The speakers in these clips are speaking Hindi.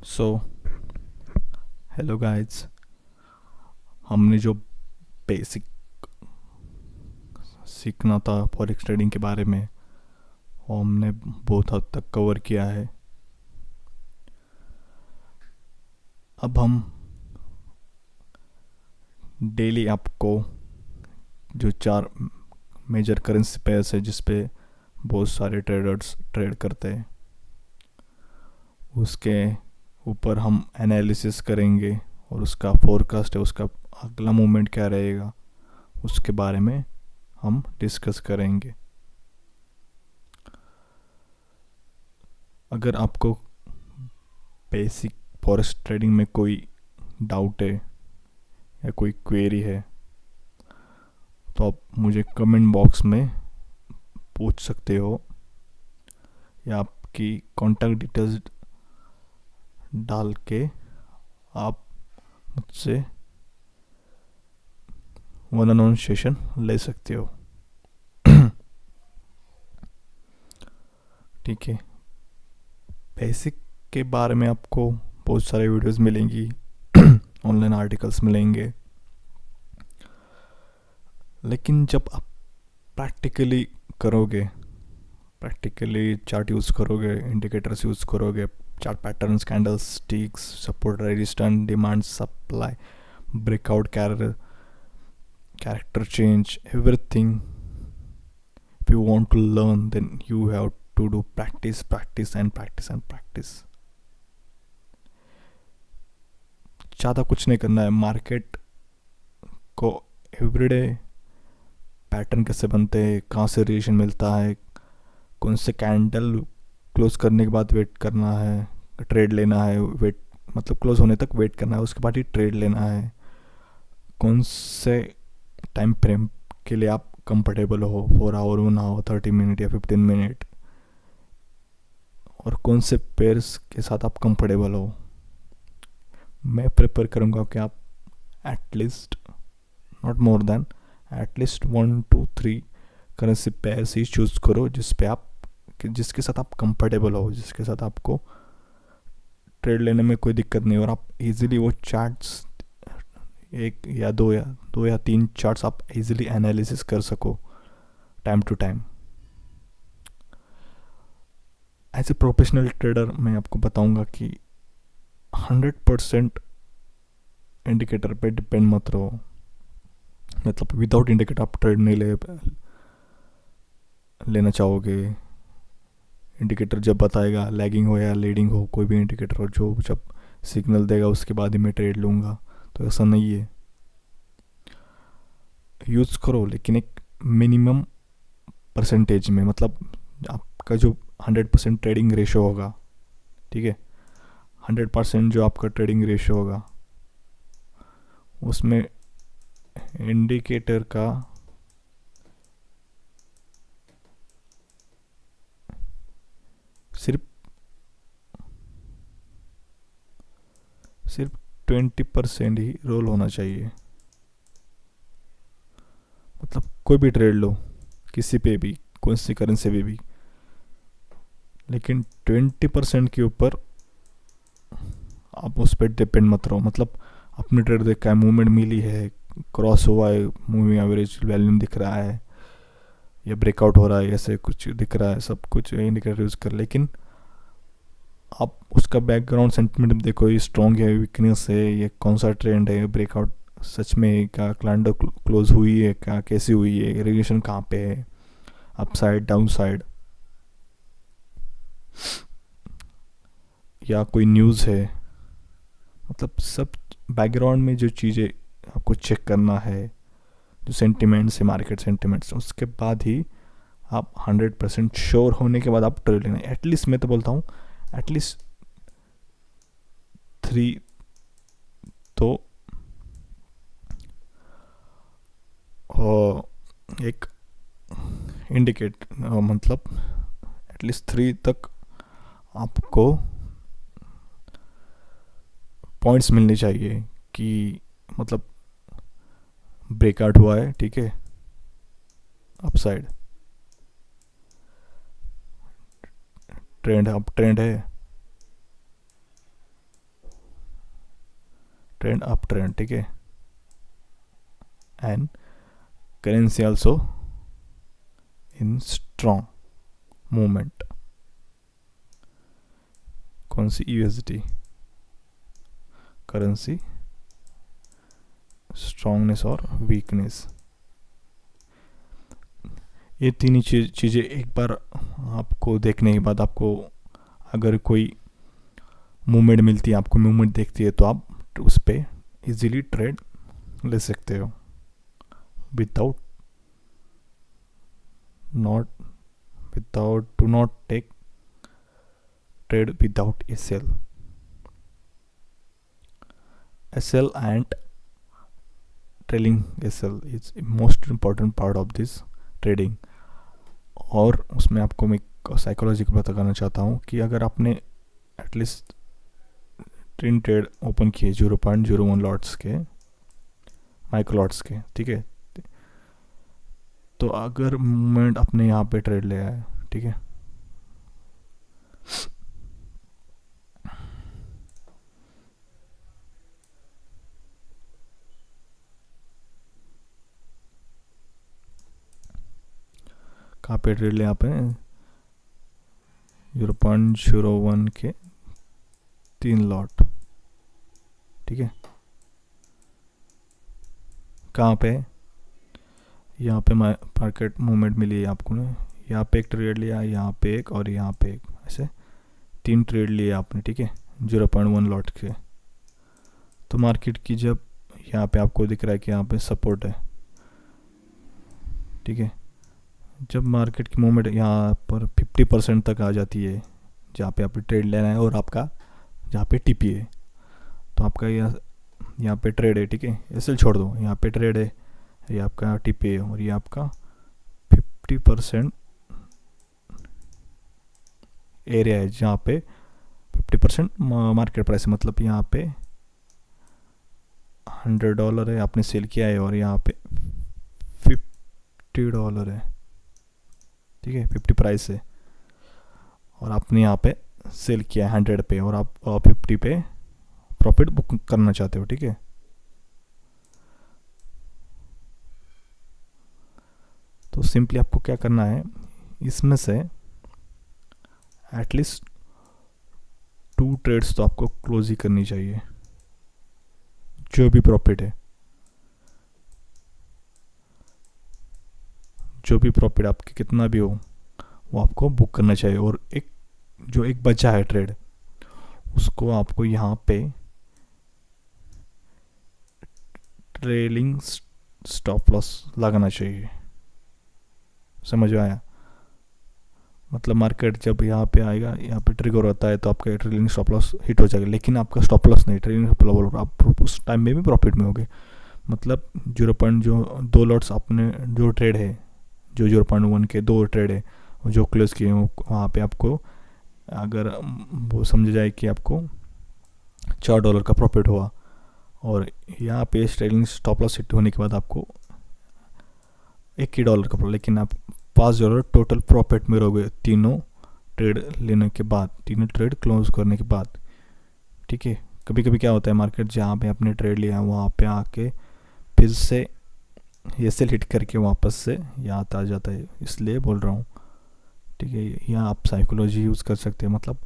So hello guys. हमने जो बेसिक सीखना था फॉरेक्स ट्रेडिंग के बारे में वो हमने बहुत हद तक कवर किया है। अब हम डेली आपको जो चार मेजर करेंसी पेयर्स है जिस पे बहुत सारे ट्रेडर्स ट्रेड करते हैं उसके ऊपर हम एनालिसिस करेंगे और उसका फोरकास्ट है, उसका अगला मूवमेंट क्या रहेगा उसके बारे में हम डिस्कस करेंगे। अगर आपको बेसिक फॉरेक्स ट्रेडिंग में कोई डाउट है या कोई क्वेरी है तो आप मुझे कमेंट बॉक्स में पूछ सकते हो या आपकी कॉन्टैक्ट डिटेल्स डाल के आप मुझसे वन ऑन वन सेशन ले सकते हो। ठीक है। बेसिक के बारे में आपको बहुत सारे वीडियोस मिलेंगी, ऑनलाइन आर्टिकल्स मिलेंगे, लेकिन जब आप प्रैक्टिकली करोगे, प्रैक्टिकली चार्ट यूज़ करोगे, इंडिकेटर्स यूज़ करोगे, chart patterns, candle sticks, support, resistance, demand, supply, breakout, character change, everything. If you want to learn, then you have to do practice, practice and practice and practice. ज़्यादा कुछ नहीं करना है। मार्केट को एवरीडे पैटर्न कैसे बनते हैं, कहाँ से रिएक्शन मिलता है, कौन से कैंडल क्लोज करने के बाद वेट करना है, ट्रेड लेना है, वेट मतलब क्लोज होने तक वेट करना है, उसके बाद ही ट्रेड लेना है, कौन से टाइम फ्रेम के लिए आप कंफर्टेबल हो, 4 आवर, 1 आवर, 30 मिनट या 15 मिनट, और कौन से पेयर्स के साथ आप कंफर्टेबल हो। मैं प्रेफर करूँगा कि आप at least, not more than, at least 1 2 3 currency pairs he choose करो जिस पे आप जिसके साथ आप कंफर्टेबल हो, जिसके साथ आपको ट्रेड लेने में कोई दिक्कत नहीं और आप इजीली वो चार्ट्स, एक या दो या तीन चार्ट्स आप इजीली एनालिसिस कर सको time to time. As a professional trader मैं आपको बताऊंगा कि 100% इंडिकेटर पे डिपेंड मत रहो। मतलब विदाउट इंडिकेटर आप ट्रेड नहीं लेना चाहोगे। इंडिकेटर जब बताएगा, लैगिंग हो या लीडिंग हो, कोई भी इंडिकेटर हो, जो जब सिग्नल देगा उसके बाद ही मैं ट्रेड लूँगा, तो ऐसा नहीं है। यूज़ करो लेकिन एक मिनिमम परसेंटेज में। मतलब आपका जो 100% ट्रेडिंग रेशो होगा, ठीक है, 100% जो आपका ट्रेडिंग रेशो होगा उसमें इंडिकेटर का सिर्फ सिर्फ 20% ही रोल होना चाहिए। मतलब कोई भी ट्रेड लो, किसी पे भी, कौन सी करेंसी पे भी, लेकिन 20% के ऊपर आप उस पर डिपेंड मत रहो। मतलब अपने ट्रेड देखा है, मूवमेंट मिली है, क्रॉस हुआ है, मूविंग एवरेज वैल्यूम दिख रहा है या ब्रेकआउट हो रहा है, ऐसे कुछ दिख रहा है, सब कुछ इंडिकेटर यूज़ कर, लेकिन आप उसका बैकग्राउंड सेंटिमेंट देखो, ये स्ट्रॉन्ग है, वीकनेस है, ये कौन सा ट्रेंड है, ब्रेकआउट सच में क्या, क्लाइंट क्लोज हुई है क्या, कैसी हुई है, रिलेशन कहाँ पे है, अप साइड, डाउन साइड, या कोई न्यूज़ है। मतलब सब बैकग्राउंड में जो चीज़ें आपको चेक करना है, जो सेंटिमेंट्स है, मार्केट सेंटिमेंट्स, उसके बाद ही आप 100% श्योर होने के बाद आप ट्रेड लेना। एटलीस्ट मैं तो बोलता हूँ एटलीस्ट 3 तो एक इंडिकेट, मतलब एटलीस्ट 3 तक आपको पॉइंट्स मिलने चाहिए कि मतलब ब्रेकआउट हुआ है, ठीक है, अपसाइड ट्रेंड, अप ट्रेंड है, ट्रेंड अप ट्रेंड, ठीक है. And currency also in strong movement. कौन सी? यूएसडी करेंसी स्ट्रांगनेस और वीकनेस. ये तीन ही चीज़ें एक बार आपको देखने के बाद, आपको अगर कोई मूवमेंट मिलती है, आपको मूवमेंट देखती है, तो आप उस पर इजीली ट्रेड ले सकते हो without do not take trade without SL and trailing SL is most important part of this trading. और उसमें आपको मैं साइकोलॉजी को बताना चाहता हूँ कि अगर आपने एटलीस्ट 3 ट्रेड ओपन किए 0.01 लॉट्स के, माइक्रो लॉट्स के, ठीक है, तो अगर मूवमेंट अपने यहाँ पे ट्रेड ले आए, ठीक है, कहाँ पे ट्रेड ले, यहाँ पे 0.01 के 3 लॉट, ठीक है. कहाँ पे? यहाँ पे मार्केट मूवमेंट मिली है आपको ने, यहाँ पे एक ट्रेड लिया, यहाँ पे एक और यहाँ पे एक, ऐसे 3 ट्रेड लिए आपने, ठीक है, 0.1 लॉट के. तो मार्केट की जब यहाँ पे आपको दिख रहा है कि यहाँ पे सपोर्ट है, ठीक है, जब मार्केट की मूवमेंट यहाँ पर 50% तक आ जाती है, जहाँ पे आप ट्रेड लेना है और आपका जहाँ पे टीपी है, तो आपका यहाँ पे ट्रेड है, ठीक है, ऐसे छोड़ दो, यहाँ पे ट्रेड है, ये आपका टीपी है, और ये आपका 50% एरिया है जहाँ पे 50% मार्केट प्राइस है. मतलब यहाँ पे $100 है, आपने सेल किया है, और यहाँ पे $50 है, ठीक है, 50 प्राइस है, और आपने यहाँ पे सेल किया है 100 पे, और आप 50 पे प्रॉफिट बुक करना चाहते हो, ठीक है. तो सिंपली आपको क्या करना है, इसमें से एटलीस्ट 2 ट्रेड्स तो आपको क्लोज ही करनी चाहिए, जो भी प्रॉफिट है, जो भी प्रॉफिट आपके कितना भी हो, वो आपको बुक करना चाहिए. और एक बचा है ट्रेड, उसको आपको यहाँ पे ट्रेलिंग स्टॉप लॉस लगाना चाहिए. समझ में आया? मतलब मार्केट जब यहाँ पे आएगा, यहाँ पे ट्रिगर होता है, तो आपका ट्रेलिंग स्टॉप लॉस हिट हो जाएगा, लेकिन आपका स्टॉप लॉस नहीं, ट्रेलिंग स्टॉप लॉस, आप उस टाइम में भी प्रॉफिट में होगे. मतलब 0.2 लॉट्स आपने जो ट्रेड है, जो 0.1 के 2 ट्रेड है, जो क्लोज किए हैं, वहाँ पे आपको अगर वो समझ जाए कि आपको $4 का प्रॉफिट हुआ, और यहाँ पे ट्रेलिंग स्टॉप लॉस हिट होने के बाद आपको $1 का प्रॉफिट, लेकिन आप $5 टोटल प्रॉफिट में रहोगे तीनों ट्रेड लेने के बाद, तीनों ट्रेड क्लोज करने के बाद, ठीक है. कभी कभी क्या होता है, मार्केट जहाँ पे आपने ट्रेड लिया है वहाँ पे आके फिर से ये सेल हिट करके वापस से यहाँ आ जाता है, इसलिए बोल रहा हूँ, ठीक है. यहाँ आप साइकोलॉजी यूज़ कर सकते हैं. मतलब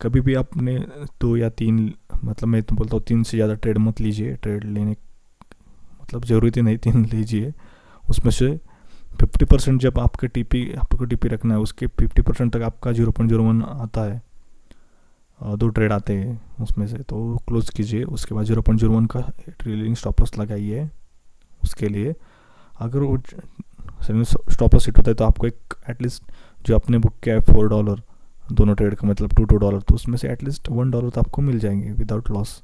कभी भी आपने 2 या 3, मतलब मैं तो बोलता हूँ 3 से ज़्यादा ट्रेड मत लीजिए. ट्रेड लेने मतलब ज़रूरत नहीं, 3 लीजिए. उसमें से 50% जब आपको टीपी रखना है, उसके 50% तक आपका 0.01 आता है, 2 ट्रेड आते हैं उसमें से, तो क्लोज कीजिए. उसके बाद 0.01 का ट्रेलिंग स्टॉप लॉस लगाइए. उसके लिए अगर वो स्टॉप लॉस हिट होता है, तो आपको एक एटलीस्ट जो आपने बुक किया है $4 दोनों ट्रेड का, मतलब $2, तो उसमें से एटलीस्ट $1 तो आपको मिल जाएंगे विदाउट लॉस.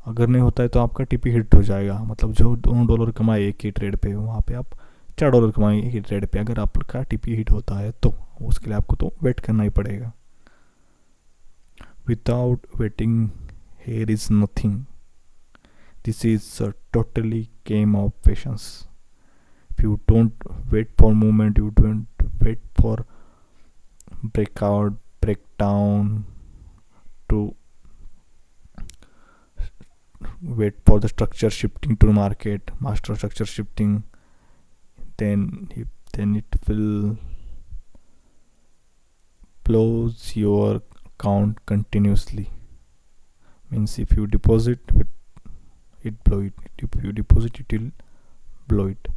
अगर नहीं होता है तो आपका टीपी हिट हो जाएगा. मतलब जो $2 कमाए एक ही ट्रेड पे, वहाँ पे आप $4 कमाएंगे एक ही ट्रेड पे. अगर आपका टीपी हिट होता है तो उसके लिए आपको तो वेट करना ही पड़ेगा. Without waiting here is nothing. This is a totally game of patience. If you don't wait for movement, you don't wait for breakout, breakdown to wait for the structure shifting to market, master structure shifting, then it will close your account continuously. Means if you deposit it blow it, if you deposit it will blow it.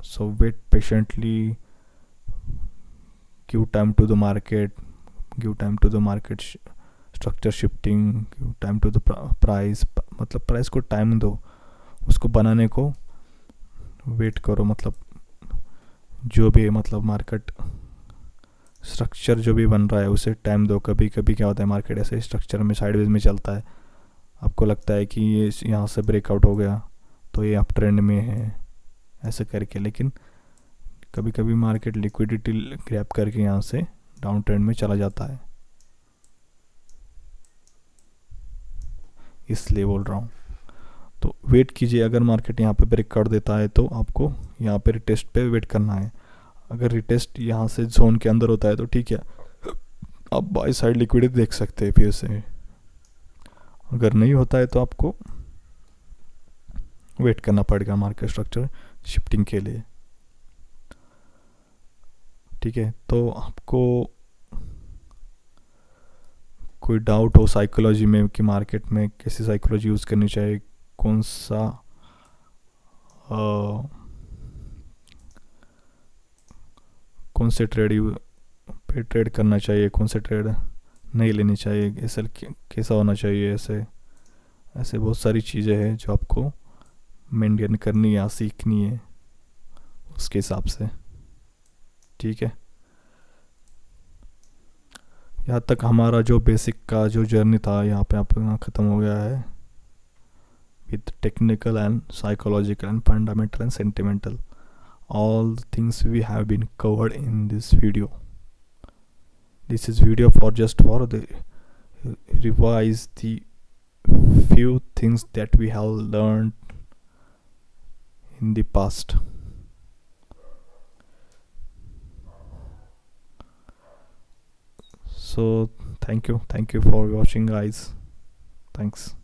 So wait patiently, give time to the market, give time to the market structure shifting, give time to the price, मतलब प्राइस को टाइम दो, उसको बनाने को वेट करो, मतलब जो भी मतलब मार्केट स्ट्रक्चर जो भी बन रहा है उसे टाइम दो. कभी कभी क्या होता है, मार्केट ऐसे स्ट्रक्चर में साइडवेज में चलता है, आपको लगता है कि ये यहाँ से ब्रेकआउट हो गया तो ये अप ट्रेंड में है ऐसे करके, लेकिन कभी कभी मार्केट लिक्विडिटी ग्रैब करके यहाँ से डाउन ट्रेंड में चला जाता है, इसलिए बोल रहा हूँ. तो वेट कीजिए, अगर मार्केट यहाँ पे ब्रेक कर देता है तो आपको यहाँ पे रिटेस्ट पे वेट करना है. अगर रिटेस्ट यहाँ से जोन के अंदर होता है तो ठीक है, आप बाई साइड लिक्विडिटी देख सकते हैं फिर से. अगर नहीं होता है तो आपको वेट करना पड़ेगा मार्केट स्ट्रक्चर शिफ्टिंग के लिए. ठीक है, तो आपको कोई डाउट हो साइकोलॉजी में कि मार्केट में कैसी साइकोलॉजी यूज़ करनी चाहिए, कौन सा कौन से ट्रेड पे ट्रेड करना चाहिए, कौन से ट्रेड नहीं लेनी चाहिए, ऐसा कैसा होना चाहिए, ऐसे ऐसे बहुत सारी चीज़ें हैं जो आपको मेंटेन करनी या सीखनी है उसके हिसाब से. ठीक है, यहाँ तक हमारा जो बेसिक का जो जर्नी था यहाँ पे अपना ख़त्म हो गया है, with technical and psychological and fundamental and sentimental. All the things we have been covered in this video. This is video for just for the revise the few things that we have learned in the past. So thank you for watching, guys. Thanks.